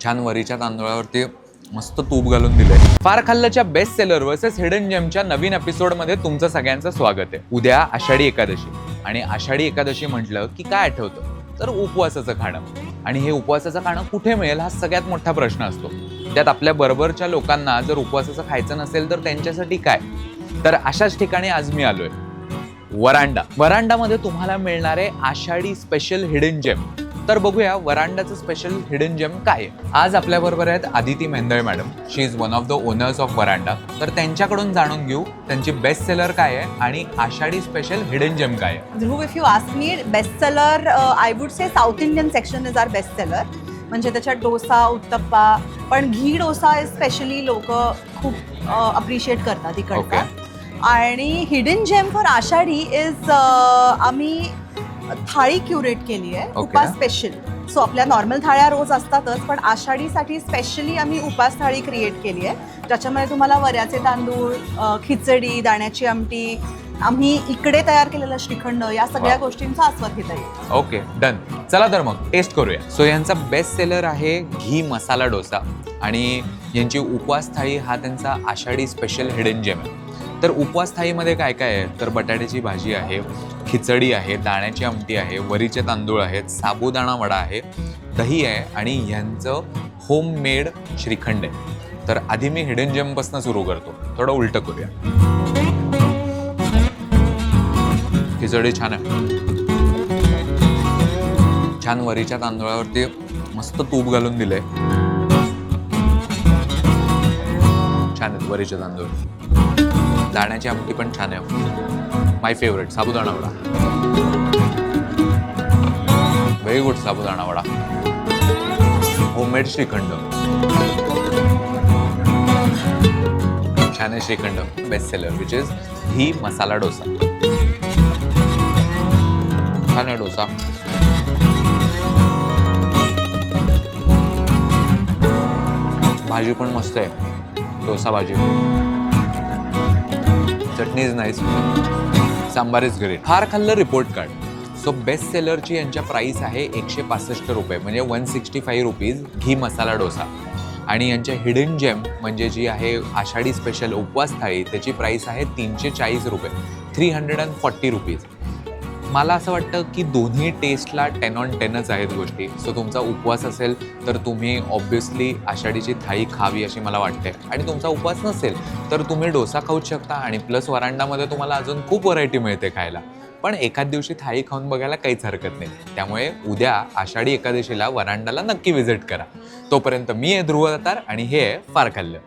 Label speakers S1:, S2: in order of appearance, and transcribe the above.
S1: छान वरीच्या तांदूळावरती मस्त तूप घालून दिलंय. फार खाल्लच्या बेस्ट सेलर वर्सेस हिडन जेमच्या नवीन एपिसोडमध्ये तुमचं सगळ्यांचं स्वागत आहे. उद्या आषाढी एकादशी आणि आषाढी एकादशी म्हटलं की काय आठवतं तर उपवासाचं खाणं. आणि हे उपवासाचं खाणं कुठे मिळेल हा सगळ्यात मोठा प्रश्न असतो. त्यात आपल्या बरोबरच्या लोकांना जर उपवासाचं खायचं नसेल तर त्यांच्यासाठी काय. तर अशाच ठिकाणी आज मी आलोय. वरांडामध्ये तुम्हाला मिळणारे आषाढी स्पेशल हिडन जेम. तर बघूया वरांडाचं स्पेशल हिडन जेम काय आहे. आज आपल्या बरोबर आहेत Aditi Mendale madam. She is one of the owners of Veranda. तर त्यांच्याकडून जाणून घेऊ त्यांची बेस्ट सेलर काय आहे आणि आषाढी स्पेशल हिडन जेम काय आहे.
S2: Dhruv, if you ask me best seller, I would say South Indian section is our best seller. म्हणजे त्याच्यात डोसा, उत्तप्पा, पण घी डोसा इज स्पेशली लोक खूप अप्रिशिएट करतात इकडचा. आणि hidden gem for Ashadhi is आम्ही थाळी क्युरेट केली आहे उपास स्पेशल. सो आपल्या नॉर्मल थाळ्या रोज असतातच, पण आषाढीसाठी स्पेशली आम्ही उपास थाळी क्रिएट केली आहे, ज्याच्यामध्ये तुम्हाला वऱ्याचे तांदूळ, खिचडी, दाण्याची आमटी, आम्ही इकडे तयार केलेलं श्रीखंड, या सगळ्या गोष्टींचा आस्वाद घेता येईल.
S1: Okay, done. चला तर मग टेस्ट करूया. सो यांचा बेस्ट सेलर आहे घी मसाला डोसा आणि यांची उपवास थाळी हा त्यांचा आषाढी स्पेशल हिडन जेम आहे. तर उपवास थाळीमध्ये काय काय आहे तर बटाट्याची भाजी आहे, खिचडी आहे, दाण्याची आमटी आहे, वरीचे तांदूळ आहेत, साबुदाणा वडा आहे, दही आहे आणि ह्यांचं होममेड श्रीखंड आहे. तर आधी मी हिडन जेमपासून सुरू करतो. थोडं उलटं करूया. खिचडी छान आहे. छान वरीच्या तांदूळावरती मस्त तूप घालून दिलंय. छान आहेत वरीचे तांदूळ. दाण्याची आमटी पण छान आहे. My favourite sabudana vada. Very good sabudana vada. Homemade shrikhand छान आहे. Shrikhand best seller which is ghee masala dosa. छान आहे डोसा. भाजी पण मस्त आहे. डोसा भाजी. Chutney is nice. Sambar is great. फार खाल्लं रिपोर्ट कार्ड. सो बेस्ट सेलरची यांच्या प्राईस आहे 165 रुपये, म्हणजे 165 रुपीज घी मसाला डोसा. आणि यांच्या हिडन जेम म्हणजे जी आहे आषाढी स्पेशल उपवास थाळी, त्याची प्राईस आहे 340 रुपये, 340 रुपीज. मला असं वाटतं की दोन्ही टेस्टला 10 on 10च आहेत गोष्टी. सो तुमचा उपवास असेल तर तुम्ही ऑब्व्हियसली आषाढीची थाळी खावी अशी मला वाटते. आणि तुमचा उपवास नसेल तर तुम्ही डोसा खाऊच शकता आणि प्लस वरांडामध्ये तुम्हाला अजून खूप व्हरायटी मिळते खायला. पण एखाद दिवशी थाळी खाऊन बघायला काहीच हरकत नाही. त्यामुळे उद्या आषाढी एकादशीला वरांडाला नक्की व्हिजिट करा. तोपर्यंत मी आहे ध्रुव दातार आणि हे आहे फार खाल्लं.